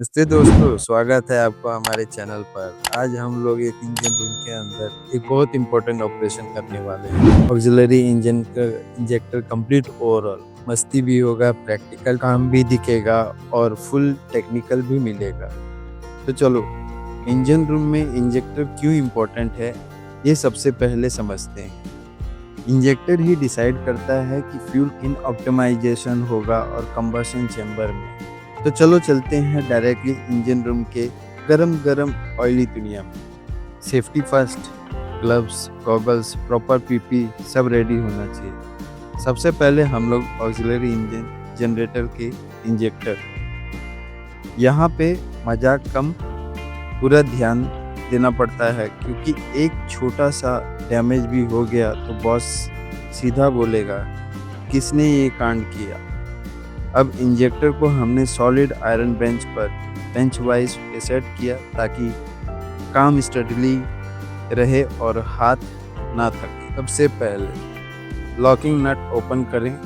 नमस्ते दोस्तों, स्वागत है आपका हमारे चैनल पर। आज हम लोग एक इंजन रूम के अंदर एक बहुत इंपॉर्टेंट ऑपरेशन करने वाले हैं। ऑक्सिलरी इंजन का इंजेक्टर कंप्लीट ओवरऑल मस्ती भी होगा, प्रैक्टिकल काम भी दिखेगा और फुल टेक्निकल भी मिलेगा। तो चलो, इंजन रूम में इंजेक्टर क्यों इम्पोर्टेंट है ये सबसे पहले समझते हैं। इंजेक्टर ही डिसाइड करता है कि फ्यूल इन ऑप्टिमाइजेशन होगा और कंबशन चैम्बर में। तो चलो चलते हैं डायरेक्टली इंजन रूम के गरम गरम ऑयली दुनिया में। Safety first, gloves, goggles, proper PP सब रेडी होना चाहिए। सबसे पहले हम लोग ऑक्सिलरी इंजन जनरेटर के इंजेक्टर, यहाँ पे मजाक कम पूरा ध्यान देना पड़ता है, क्योंकि एक छोटा सा डैमेज भी हो गया तो बॉस सीधा बोलेगा किसने ये कांड किया। अब इंजेक्टर को हमने solid iron bench wise set किया ताकि काम स्टडली रहे और हाथ ना थके। सबसे पहले लॉकिंग नट ओपन करें,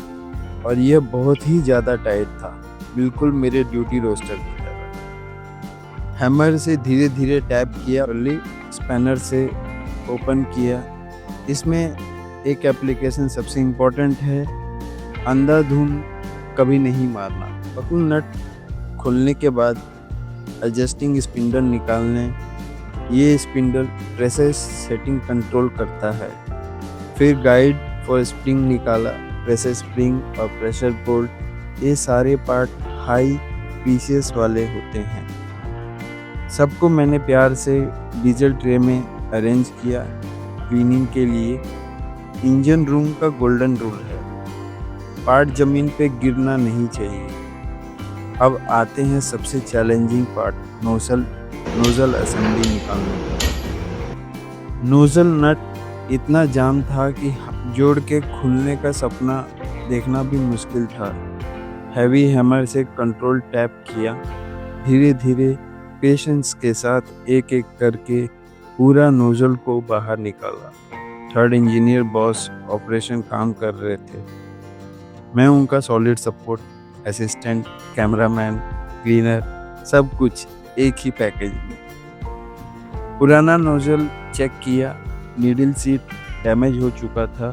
और यह बहुत ही ज़्यादा टाइट था, बिल्कुल मेरे ड्यूटी रोस्टर की तरह। हैमर से धीरे धीरे टैप किया और स्पैनर से ओपन किया। इसमें एक एप्लीकेशन सबसे इम्पोर्टेंट है, अंधाधुंध कभी नहीं मारना। बकुल नट खोलने के बाद एडजस्टिंग स्पिंडल निकालने, ये स्पिंडल प्रेशर सेटिंग कंट्रोल करता है। फिर गाइड फॉर स्प्रिंग निकाला, प्रेशर स्प्रिंग और प्रेशर बोल्ट, ये सारे पार्ट हाई पीसेस वाले होते हैं। सबको मैंने प्यार से डीजल ट्रे में अरेंज किया क्लीनिंग के लिए। इंजन रूम का गोल्डन रूल है, पार्ट जमीन पे गिरना नहीं चाहिए। अब आते हैं सबसे चैलेंजिंग पार्ट, नोजल असेंबली निकालना। नोजल नट इतना जाम था कि जोड़ के खुलने का सपना देखना भी मुश्किल था। हैवी हैमर से कंट्रोल टैप किया, धीरे धीरे पेशेंस के साथ एक एक करके पूरा नोजल को बाहर निकाला। थर्ड इंजीनियर बॉस ऑपरेशन काम कर रहे थे, मैं उनका solid support, assistant, cameraman, cleaner, सब कुछ एक ही पैकेज में। पुराना नोजल चेक किया, नीडल सीट डैमेज हो चुका था,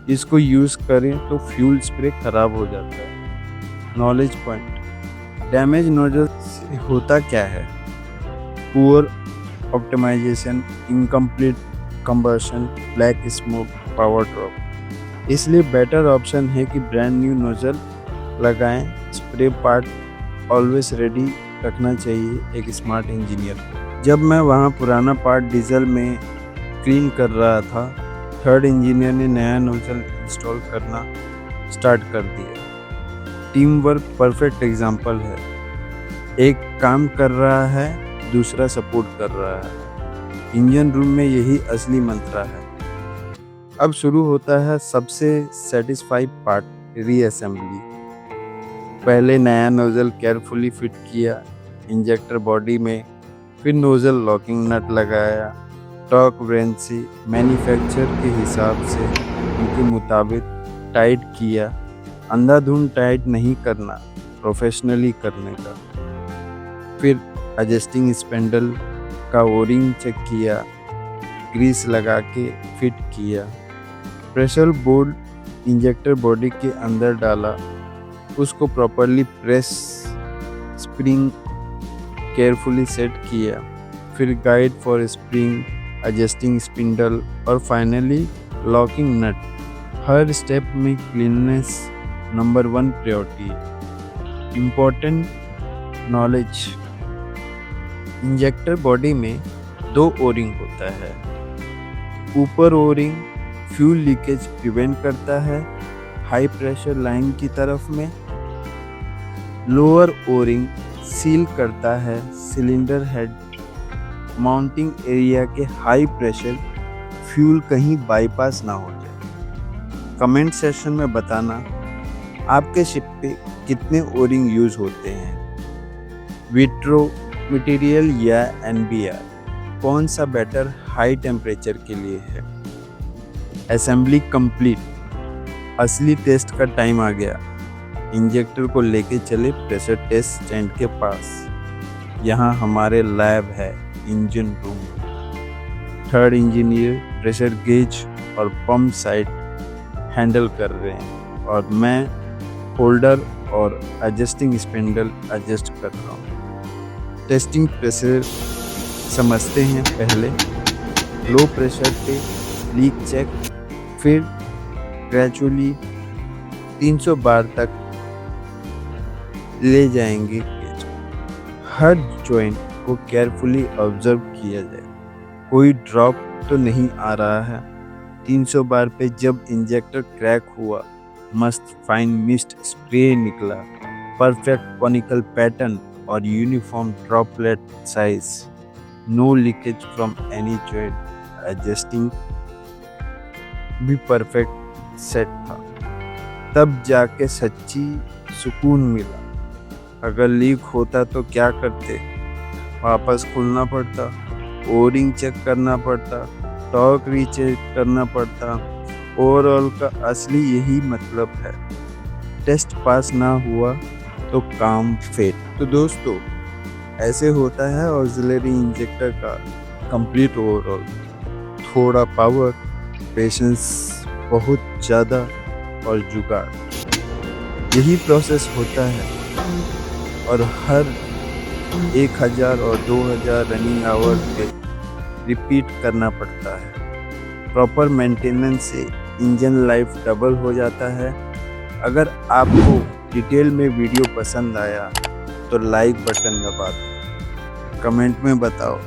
इसको यूज़ करें तो फ्यूल स्प्रे खराब हो जाता है। नॉलेज पॉइंट, डैमेज नोजल से होता क्या है? Poor optimisation, incomplete combustion, black smoke, power drop. इसलिए बेटर ऑप्शन है कि ब्रांड न्यू नोजल लगाएं। स्प्रे पार्ट ऑलवेज रेडी रखना चाहिए एक स्मार्ट इंजीनियर को। जब मैं वहां पुराना पार्ट डीजल में क्लीन कर रहा था, थर्ड इंजीनियर ने नया नोजल इंस्टॉल करना स्टार्ट कर दिया। टीम वर्क परफेक्ट एग्जाम्पल है, एक काम कर रहा है, दूसरा सपोर्ट कर रहा है। इंजन रूम में यही असली मंत्र है। अब शुरू होता है सबसे सेटिस्फाई पार्ट, रीअसेंबली। पहले नया नोजल केयरफुली फिट किया इंजेक्टर बॉडी में, फिर नोजल लॉकिंग नट लगाया, टॉर्क व्रेंच से मैन्युफैक्चर के हिसाब से उनके मुताबिक टाइट किया। अंधाधुंध टाइट नहीं करना, प्रोफेशनली करने का। फिर एडजस्टिंग स्पेंडल का ओरिंग चेक किया, ग्रीस लगा के फिट किया। प्रेशर बोर्ड इंजेक्टर बॉडी के अंदर डाला, उसको properly press, spring carefully set किया। फिर guide for spring, adjusting spindle और फाइनली लॉकिंग नट। हर स्टेप में cleanness number 1 priority. Important knowledge, injector body में 2 ओरिंग होता है। ऊपर ओरिंग फ्यूल लीकेज प्रिवेंट करता है हाई प्रेशर लाइन की तरफ में। लोअर ओरिंग सील करता है सिलेंडर हेड माउंटिंग एरिया के हाई प्रेशर फ्यूल कहीं बाईपास ना हो जाए। कमेंट सेक्शन में बताना आपके शिप पे कितने ओरिंग यूज होते हैं। विट्रो मटेरियल या NBR, कौन सा बेटर हाई टेम्परेचर के लिए है। असेंबली कंप्लीट, असली टेस्ट का टाइम आ गया। इंजेक्टर को लेके चले प्रेशर टेस्ट स्टैंड के पास। यहाँ हमारे लैब है, engine room, third engineer pressure gauge और पंप साइड हैंडल कर रहे हैं और मैं होल्डर और एडजस्टिंग स्पिंडल एडजस्ट कर रहा हूँ। टेस्टिंग प्रेशर समझते हैं पहले, लो प्रेशर पे लीक चेक, फिर ग्रेजुअली 300 बार तक ले जाएंगे गेज। हर जॉइंट को केयरफुली ऑब्जर्व किया जाए, कोई ड्रॉप तो नहीं आ रहा है। 300 बार पे जब इंजेक्टर क्रैक हुआ, मस्त फाइन मिस्ट स्प्रे निकला, परफेक्ट कॉनिकल पैटर्न और uniform droplet size, no leakage from any joint, adjusting भी परफेक्ट सेट था। तब जाके सच्ची सुकून मिला। अगर लीक होता तो क्या करते? वापस खोलना पड़ता, ओरिंग चेक करना पड़ता, टॉर्क रीचेक करना पड़ता। ओवरऑल का असली यही मतलब है, टेस्ट पास ना हुआ तो काम फेल। तो दोस्तों, ऐसे होता है ऑक्सिलरी इंजेक्टर का कंप्लीट ओवरऑल। थोड़ा पावर, पेशेंस बहुत ज़्यादा और जुगाड़, यही प्रोसेस होता है। और हर 1000 और 2000 रनिंग आवर पे रिपीट करना पड़ता है। प्रॉपर मेंटेनेंस से इंजन लाइफ डबल हो जाता है। अगर आपको डिटेल में वीडियो पसंद आया तो लाइक बटन दबा दो, कमेंट में बताओ